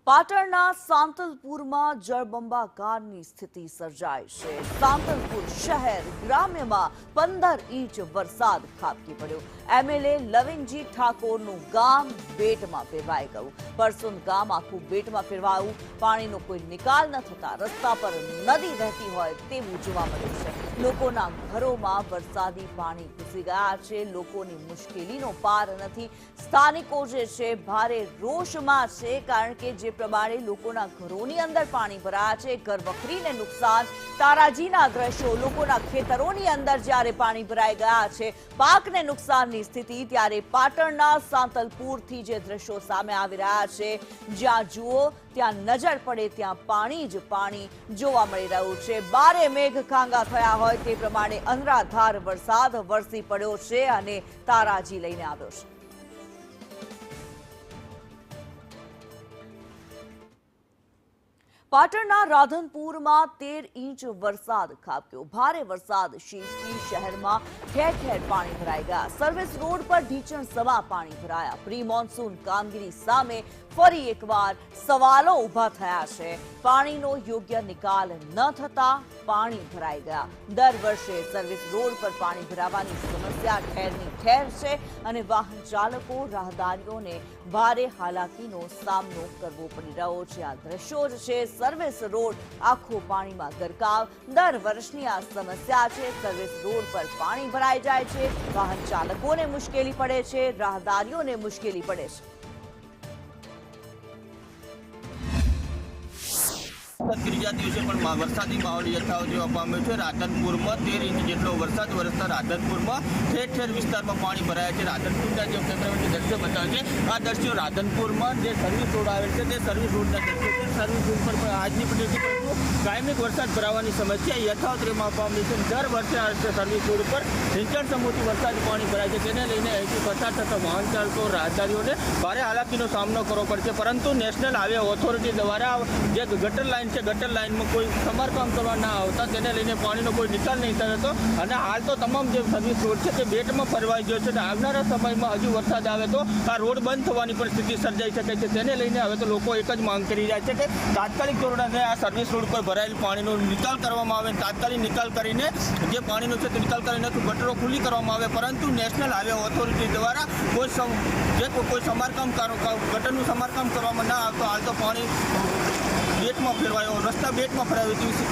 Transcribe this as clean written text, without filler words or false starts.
પાટણના સાંતલપુરમાં જળબંબાકારની સ્થિતિ સર્જાઈ છે। સાંતલપુર શહેર ગ્રામ્યમાં 15 ઇંચ વરસાદ ખાબકી પડ્યો। એમએલએ લવિંગજી ઠાકોરનું ગામ બેટમાં ફેરવાઈ ગયું। પરસુન ગામ આખું બેટમાં ફેરવાયું। પાણીનો કોઈ નિકાલ ન થતા રસ્તા પર નદી વહેતી હોય તેવું જોવા મળ્યું છે। લોકોના ઘરોમાં વરસાદી પાણી ઘૂસી ગયા છે। લોકોની મુશ્કેલીનો પાર નથી। સ્થાનિકો જે છે ભારે રોષમાં છે, કારણ કે જે પ્રમાણે લોકોના ઘરોની અંદર પાણી ભરાયા છે, ઘર વખરીને નુકસાન, તારાજીના દ્રશ્યો, લોકોના ખેતરોની અંદર જ્યારે પાણી ભરાઈ ગયા છે, પાકને નુકસાનની સ્થિતિ, ત્યારે પાટણના સાંતલપુરથી જે દ્રશ્યો સામે આવી રહ્યા છે, જ્યાં જુઓ ત્યાં નજર પડે ત્યાં પાણી જ પાણી જોવા મળી રહ્યું છે। બારે મેઘ ખાંગા થયા હોય તે પ્રમાણે અનરાધાર વરસાદ વરસી પડ્યો છે અને તારાજી લઈને આવ્યો છે। પાટણના રાધનપુરમાં 13 ઇંચ વરસાદ ખાબક્યો। ભારે વરસાદ શીશથી શહેરમાં ઠેર ઠેર પાણી ભરાઈ ગયા। સર્વિસ રોડ પર ઢીચણ સમા પાણી ભરાયા। પ્રી મોન્સૂન કામગીરી સામે ફરી એકવાર સવાલો ઊભા થયા છે। પાણીનો યોગ્ય નિકાલ ન થતા પાણી ભરાઈ ગયા। દર વર્ષે સર્વિસ રોડ પર પાણી ભરાવાની સમસ્યા ઠેરની ઠેર છે અને વાહન ચાલકો, રાહદારીઓને ભારે હાલાકીનો સામનો કરવો પડી રહ્યો છે। આ દ્રશ્યો જ છે, સર્વિસ રોડ આખો પાણીમાં ગરકાવ। દર વર્ષની આ સમસ્યા છે। સર્વિસ રોડ પર પાણી ભરાઈ જાય છે, વાહન ચાલકોને મુશ્કેલી પડે છે, રાહદારીઓને મુશ્કેલી પડે છે। ત્રીજા દિવસે પણ વરસાદી માહોલ યથાવત જોવા પામ્યો છે। રાધનપુરમાં 13 ઇંચ જેટલો વરસાદ વરસતા રાધનપુરમાં ઠેર ઠેર વિસ્તારમાં પાણી ભરાયા છે। રાધનપુરના જે કેમેરામેન દ્રશ્યો બતાવે છે, આ દ્રશ્યો રાધનપુરમાં જે સર્વિસ રોડ આવેલ છે તે સર્વિસ રોડના દ્રશ્યો છે। સર્વિસ રોડ પર પણ આજની પણ કાયમિક વરસાદ ભરાવાની સમસ્યા યથાવત રહેવા પામી છે। દર વર્ષે આ સર્વિસ રોડ પર સિંચણ સમૂહથી વરસાદી પાણી ભરાય છે, તેને લઈને અહીંથી પસાર થતા વાહન ચાલકો, રાહદારીઓને ભારે હાલાકીનો સામનો કરવો પડશે। પરંતુ નેશનલ હાઈવે ઓથોરિટી દ્વારા જે ગટર લાઇન છે, ગટર લાઇનમાં કોઈ સમારકામ કરવા ના આવતા તેને લઈને પાણીનો કોઈ નિકાલ નહીં થતો અને હાલ તો તમામ જે સર્વિસ રોડ છે તે બેટમાં ફરવાઈ ગયો છે અને આવનારા સમયમાં હજુ વરસાદ આવે તો આ રોડ બંધ થવાની પણ સ્થિતિ સર્જાઈ શકે છે। તેને લઈને હવે તો લોકો એક જ માંગ કરી રહ્યા છે કે તાત્કાલિક ધોરણે આ સર્વિસ રોડ પર ભરાયેલ પાણીનો નિકાલ કરવામાં આવે। તાત્કાલિક નિકાલ કરીને જે પાણીનો છે તે નિકાલ કરીને ગટરો ખુલ્લી કરવામાં આવે, પરંતુ નેશનલ હાઈવે ઓથોરિટી દ્વારા કોઈ સમારકામ ગટરનું સમારકામ કરવામાં ના આવતો હાલ તો પાણી બેટમાં ફેરવાયો, રસ્તા બેટમાં ફેરવાયો તેવી સ્થિતિ